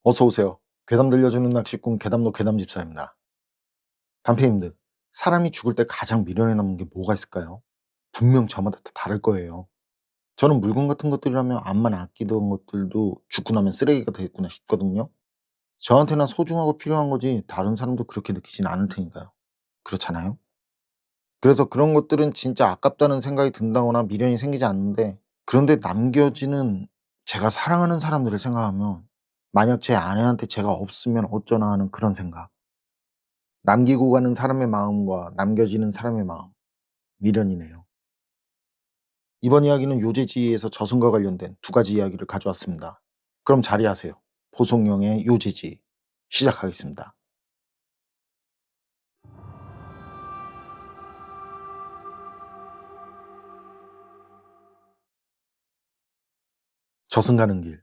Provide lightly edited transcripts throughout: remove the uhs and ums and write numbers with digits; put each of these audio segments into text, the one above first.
어서 오세요. 괴담 들려주는 낚시꾼 괴담로 괴담집사입니다. 단페님들, 사람이 죽을 때 가장 미련에 남는 게 뭐가 있을까요? 분명 저마다 다 다를 거예요. 저는 물건 같은 것들이라면 암만 아끼던 것들도 죽고 나면 쓰레기가 되겠구나 싶거든요. 저한테나 소중하고 필요한 거지 다른 사람도 그렇게 느끼진 않을 테니까요. 그렇잖아요? 그래서 그런 것들은 진짜 아깝다는 생각이 든다거나 미련이 생기지 않는데, 그런데 남겨지는 제가 사랑하는 사람들을 생각하면 만약 제 아내한테 제가 없으면 어쩌나 하는 그런 생각. 남기고 가는 사람의 마음과 남겨지는 사람의 마음, 미련이네요. 이번 이야기는 요재지에서 저승과 관련된 두 가지 이야기를 가져왔습니다. 그럼 자리하세요. 보송령의 요재지 시작하겠습니다. 저승 가는 길.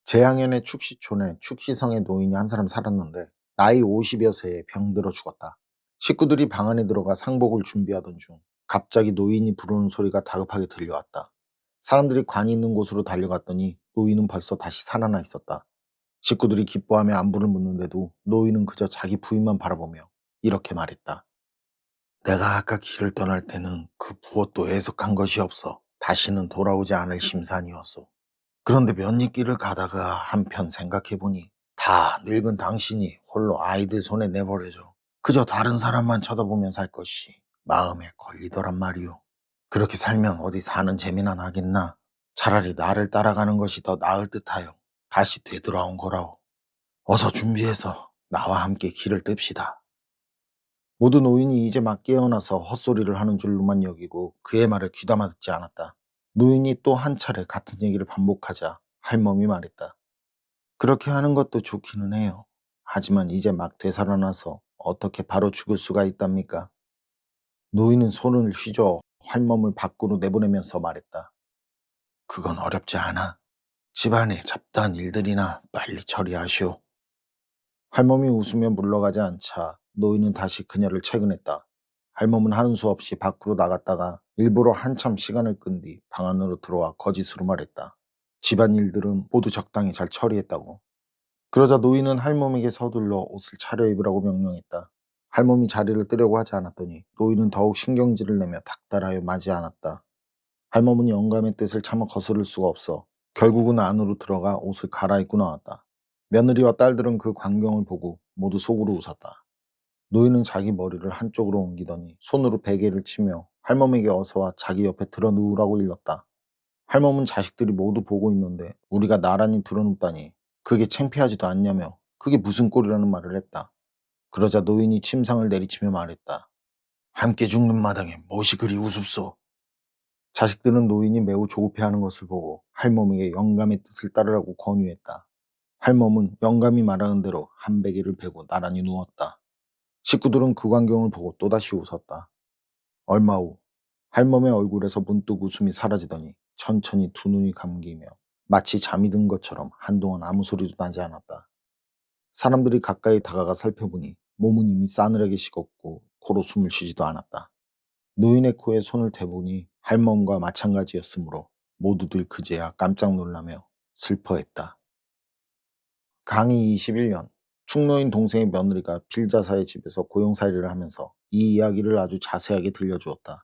재양현의 축시촌에 축시성의 노인이 한 사람 살았는데 나이 50여 세에 병들어 죽었다. 식구들이 방 안에 들어가 상복을 준비하던 중 갑자기 노인이 부르는 소리가 다급하게 들려왔다. 사람들이 관이 있는 곳으로 달려갔더니 노인은 벌써 다시 살아나 있었다. 식구들이 기뻐하며 안부를 묻는데도 노인은 그저 자기 부인만 바라보며 이렇게 말했다. 내가 아까 길을 떠날 때는 그 무엇도 애석한 것이 없어 다시는 돌아오지 않을 심산이었소. 그런데 몇 리길을 가다가 한편 생각해보니 다 늙은 당신이 홀로 아이들 손에 내버려져 그저 다른 사람만 쳐다보며 살 것이 마음에 걸리더란 말이오. 그렇게 살면 어디 사는 재미나 나겠나. 차라리 나를 따라가는 것이 더 나을 듯하여 다시 되돌아온 거라오. 어서 준비해서 나와 함께 길을 뜹시다. 모든 노인이 이제 막 깨어나서 헛소리를 하는 줄로만 여기고 그의 말을 귀담아 듣지 않았다. 노인이 또 한 차례 같은 얘기를 반복하자 할멈이 말했다. 그렇게 하는 것도 좋기는 해요. 하지만 이제 막 되살아나서 어떻게 바로 죽을 수가 있답니까? 노인은 손을 휘저 할멈을 밖으로 내보내면서 말했다. 그건 어렵지 않아. 집안의 잡다한 일들이나 빨리 처리하시오. 할멈이 웃으며 물러가지 않자 노인은 다시 그녀를 채근했다. 할멈은 하는 수 없이 밖으로 나갔다가 일부러 한참 시간을 끈 뒤 방 안으로 들어와 거짓으로 말했다. 집안 일들은 모두 적당히 잘 처리했다고. 그러자 노인은 할멈에게 서둘러 옷을 차려입으라고 명령했다. 할멈이 자리를 뜨려고 하지 않았더니 노인은 더욱 신경질을 내며 닥달하여 마지 않았다. 할멈은 영감의 뜻을 차마 거스를 수가 없어 결국은 안으로 들어가 옷을 갈아입고 나왔다. 며느리와 딸들은 그 광경을 보고 모두 속으로 웃었다. 노인은 자기 머리를 한쪽으로 옮기더니 손으로 베개를 치며 할멈에게 어서와 자기 옆에 들어 누우라고 일렀다. 할멈은 자식들이 모두 보고 있는데 우리가 나란히 들어눕다니 그게 창피하지도 않냐며 그게 무슨 꼴이라는 말을 했다. 그러자 노인이 침상을 내리치며 말했다. 함께 죽는 마당에 무엇이 그리 우습소. 자식들은 노인이 매우 조급해하는 것을 보고 할멈에게 영감의 뜻을 따르라고 권유했다. 할멈은 영감이 말하는 대로 한 베개를 베고 나란히 누웠다. 식구들은 그 광경을 보고 또다시 웃었다. 얼마 후 할멈의 얼굴에서 문득 웃음이 사라지더니 천천히 두 눈이 감기며 마치 잠이 든 것처럼 한동안 아무 소리도 나지 않았다. 사람들이 가까이 다가가 살펴보니 몸은 이미 싸늘하게 식었고 코로 숨을 쉬지도 않았다. 노인의 코에 손을 대보니 할멈과 마찬가지였으므로 모두들 그제야 깜짝 놀라며 슬퍼했다. 강의 21년 충노인 동생의 며느리가 필자사의 집에서 고용살이를 하면서 이 이야기를 아주 자세하게 들려주었다.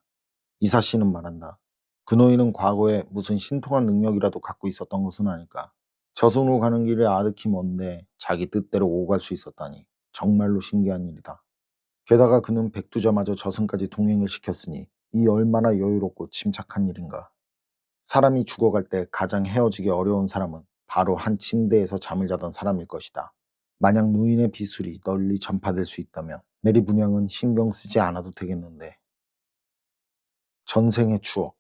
이사 씨는 말한다. 그 노인은 과거에 무슨 신통한 능력이라도 갖고 있었던 것은 아닐까. 저승으로 가는 길이 아득히 먼데 자기 뜻대로 오고 갈 수 있었다니 정말로 신기한 일이다. 게다가 그는 백두자마저 저승까지 동행을 시켰으니 이 얼마나 여유롭고 침착한 일인가. 사람이 죽어갈 때 가장 헤어지기 어려운 사람은 바로 한 침대에서 잠을 자던 사람일 것이다. 만약 노인의 비술이 널리 전파될 수 있다면 메리 분양은 신경 쓰지 않아도 되겠는데. 전생의 추억.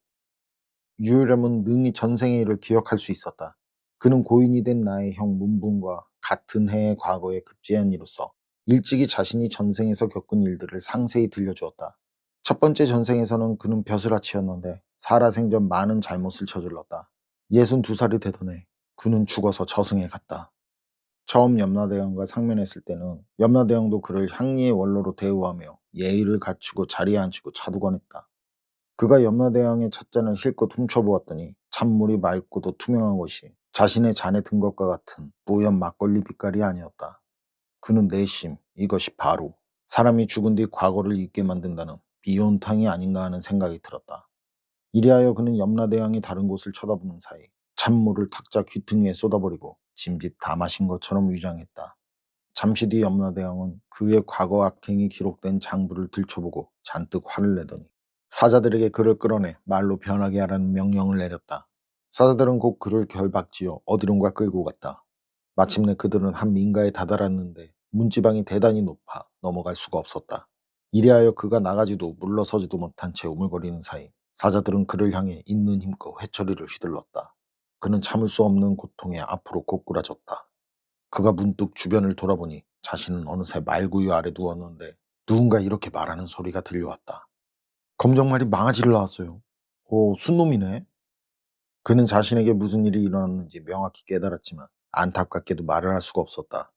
유일함은 능히 전생의 일을 기억할 수 있었다. 그는 고인이 된 나의 형 문분과 같은 해의 과거에 급제한 이로써 일찍이 자신이 전생에서 겪은 일들을 상세히 들려주었다. 첫 번째 전생에서는 그는 벼슬아치였는데 살아생전 많은 잘못을 저질렀다. 62살이 되던 해 그는 죽어서 저승에 갔다. 처음 염라대왕과 상면했을 때는 염라대왕도 그를 향리의 원로로 대우하며 예의를 갖추고 자리에 앉히고 차두곤 했다. 그가 염라대왕의 찻잔을 실컷 훔쳐보았더니 찬물이 맑고도 투명한 것이 자신의 잔에 든 것과 같은 뿌연 막걸리 빛깔이 아니었다. 그는 내심 이것이 바로 사람이 죽은 뒤 과거를 잊게 만든다는 비온탕이 아닌가 하는 생각이 들었다. 이리하여 그는 염라대왕이 다른 곳을 쳐다보는 사이 찬물을 탁자 귀퉁이에 쏟아버리고 짐짓 다 마신 것처럼 위장했다. 잠시 뒤 염라대왕은 그의 과거 악행이 기록된 장부를 들춰보고 잔뜩 화를 내더니 사자들에게 그를 끌어내 말로 변하게 하라는 명령을 내렸다. 사자들은 곧 그를 결박지어 어디론가 끌고 갔다. 마침내 그들은 한 민가에 다다랐는데 문지방이 대단히 높아 넘어갈 수가 없었다. 이리하여 그가 나가지도 물러서지도 못한 채 우물거리는 사이 사자들은 그를 향해 있는 힘껏 회초리를 휘둘렀다. 그는 참을 수 없는 고통에 앞으로 고꾸라졌다. 그가 문득 주변을 돌아보니 자신은 어느새 말구유 아래 누웠는데 누군가 이렇게 말하는 소리가 들려왔다. 검정말이 망아지를 낳았어요. 오, 순놈이네. 그는 자신에게 무슨 일이 일어났는지 명확히 깨달았지만 안타깝게도 말을 할 수가 없었다.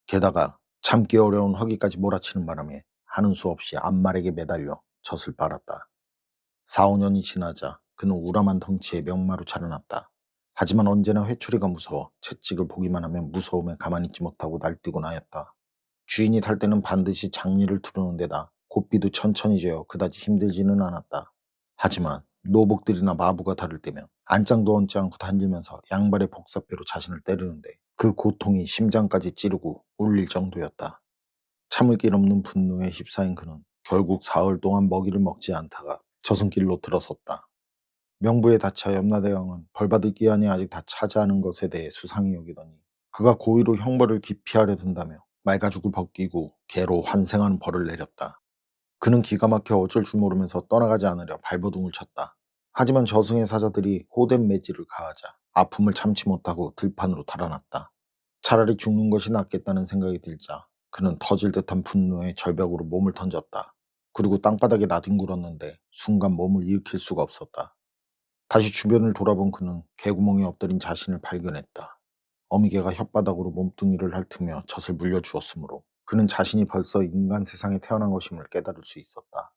게다가 참기 어려운 허기까지 몰아치는 바람에 하는 수 없이 앞말에게 매달려 젖을 빨았다. 4, 5년이 지나자 그는 우람한 덩치의 명마로 자라났다. 하지만 언제나 회초리가 무서워 채찍을 보기만 하면 무서움에 가만히 있지 못하고 날뛰곤 하였다. 주인이 탈 때는 반드시 장리를 두르는 데다 고삐도 천천히 재어 그다지 힘들지는 않았다. 하지만 노복들이나 마부가 다를 때면 안장도 얹지 않고 달리면서 양발의 복사뼈로 자신을 때리는데 그 고통이 심장까지 찌르고 울릴 정도였다. 참을 길 없는 분노에 휩싸인 그는 결국 사흘 동안 먹이를 먹지 않다가 저승길로 들어섰다. 명부에 닫혀 염라대왕은 벌받을 기한이 아직 다 차지 않은 것에 대해 수상히 여기더니 그가 고의로 형벌을 기피하려 든다며 말가죽을 벗기고 개로 환생하는 벌을 내렸다. 그는 기가 막혀 어쩔 줄 모르면서 떠나가지 않으려 발버둥을 쳤다. 하지만 저승의 사자들이 호된 매질을 가하자 아픔을 참지 못하고 들판으로 달아났다. 차라리 죽는 것이 낫겠다는 생각이 들자 그는 터질 듯한 분노에 절벽으로 몸을 던졌다. 그리고 땅바닥에 나뒹굴었는데 순간 몸을 일으킬 수가 없었다. 다시 주변을 돌아본 그는 개구멍에 엎드린 자신을 발견했다. 어미개가 혓바닥으로 몸뚱이를 핥으며 젖을 물려주었으므로 그는 자신이 벌써 인간 세상에 태어난 것임을 깨달을 수 있었다.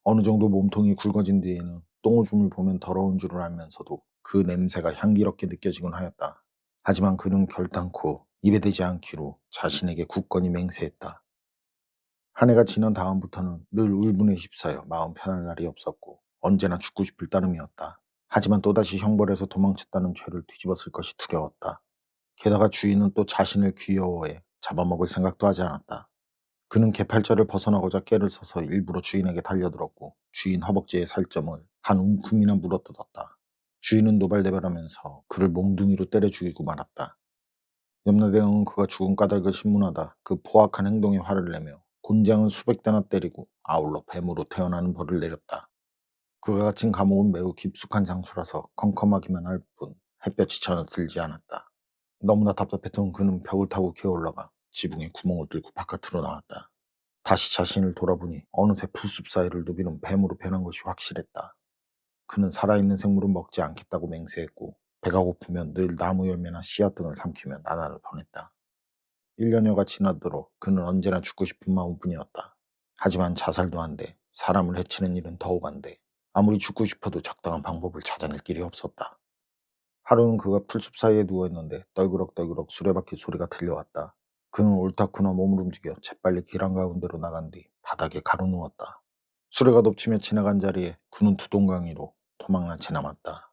어느 정도 몸통이 굵어진 뒤에는 똥오줌을 보면 더러운 줄을 알면서도 그 냄새가 향기롭게 느껴지곤 하였다. 하지만 그는 결단코 입에 대지 않기로 자신에게 굳건히 맹세했다. 한 해가 지난 다음부터는 늘 울분에 휩싸여 마음 편할 날이 없었고 언제나 죽고 싶을 따름이었다. 하지만 또다시 형벌에서 도망쳤다는 죄를 뒤집었을 것이 두려웠다. 게다가 주인은 또 자신을 귀여워해 잡아먹을 생각도 하지 않았다. 그는 개팔자를 벗어나고자 깨를 써서 일부러 주인에게 달려들었고 주인 허벅지의 살점을 한 움큼이나 물어뜯었다. 주인은 노발대발하면서 그를 몽둥이로 때려 죽이고 말았다. 염라대왕은 그가 죽은 까닭을 신문하다 그 포악한 행동에 화를 내며 곤장을 수백 대나 때리고 아울러 뱀으로 태어나는 벌을 내렸다. 그가 갇힌 감옥은 매우 깊숙한 장소라서 컴컴하기만 할 뿐 햇볕이 전혀 들지 않았다. 너무나 답답했던 그는 벽을 타고 기어올라가 지붕에 구멍을 뚫고 바깥으로 나왔다. 다시 자신을 돌아보니 어느새 풀숲 사이를 누비는 뱀으로 변한 것이 확실했다. 그는 살아있는 생물은 먹지 않겠다고 맹세했고 배가 고프면 늘 나무 열매나 씨앗 등을 삼키며 나날을 보냈다. 1년여가 지나도록 그는 언제나 죽고 싶은 마음뿐이었다. 하지만 자살도 안 돼, 사람을 해치는 일은 더욱 안 돼. 아무리 죽고 싶어도 적당한 방법을 찾아낼 길이 없었다. 하루는 그가 풀숲 사이에 누워있는데 떨그럭떨그럭 수레바퀴 소리가 들려왔다. 그는 옳다구나 몸을 움직여 재빨리 길 한가운데로 나간 뒤 바닥에 가로누웠다. 수레가 덮치며 지나간 자리에 그는 두동강이로 토막난 채 남았다.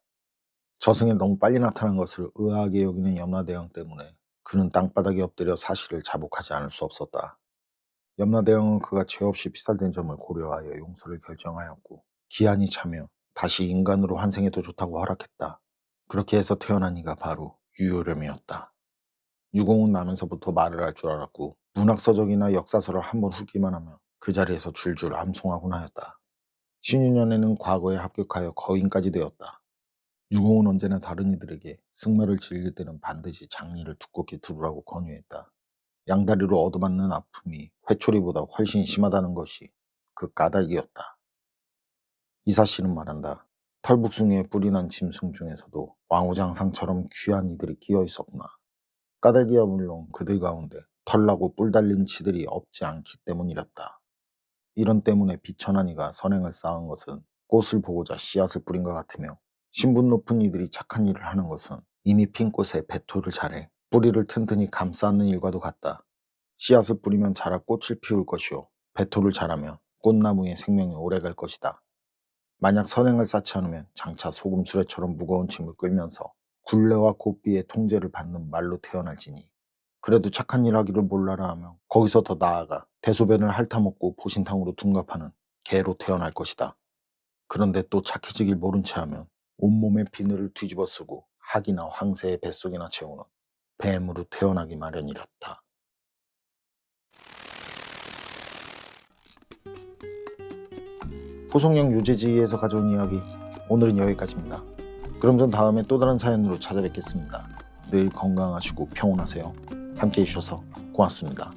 저승에 너무 빨리 나타난 것을 의아하게 여기는 염라대왕 때문에 그는 땅바닥에 엎드려 사실을 자복하지 않을 수 없었다. 염라대왕은 그가 죄 없이 피살된 점을 고려하여 용서를 결정하였고 기한이 차며 다시 인간으로 환생해도 좋다고 허락했다. 그렇게 해서 태어난 이가 바로 유효렴이었다. 유공은 나면서부터 말을 할 줄 알았고 문학서적이나 역사서를 한번 훑기만 하면 그 자리에서 줄줄 암송하곤 하였다. 신유년에는 과거에 합격하여 거인까지 되었다. 유공은 언제나 다른 이들에게 승마를 즐길 때는 반드시 장리를 두껍게 두르라고 권유했다. 양다리로 얻어맞는 아픔이 회초리보다 훨씬 심하다는 것이 그 까닭이었다. 이사씨는 말한다. 털북숭이에 뿔이 난 짐승 중에서도 왕우장상처럼 귀한 이들이 끼어 있었구나. 까닭이야 물론 그들 가운데 털나고 뿔 달린 치들이 없지 않기 때문이랬다. 이런 때문에 비천한 이가 선행을 쌓은 것은 꽃을 보고자 씨앗을 뿌린 것 같으며 신분 높은 이들이 착한 일을 하는 것은 이미 핀 꽃에 배토를 잘해 뿌리를 튼튼히 감싸는 일과도 같다. 씨앗을 뿌리면 자라 꽃을 피울 것이요 배토를 잘하면 꽃나무의 생명이 오래갈 것이다. 만약 선행을 쌓지 않으면 장차 소금 수레처럼 무거운 짐을 끌면서 굴레와 고비의 통제를 받는 말로 태어날지니 그래도 착한 일 하기를 몰라라 하며 거기서 더 나아가 대소변을 핥아먹고 보신탕으로 둔갑하는 개로 태어날 것이다. 그런데 또 착해지길 모른 채 하면 온몸의 비늘을 뒤집어 쓰고 학이나 황새의 뱃속이나 채우는 뱀으로 태어나기 마련이랬다. 포송형 요재지에서 가져온 이야기, 오늘은 여기까지입니다. 그럼 전 다음에 또 다른 사연으로 찾아뵙겠습니다. 늘 건강하시고 평온하세요. 함께 해주셔서 고맙습니다.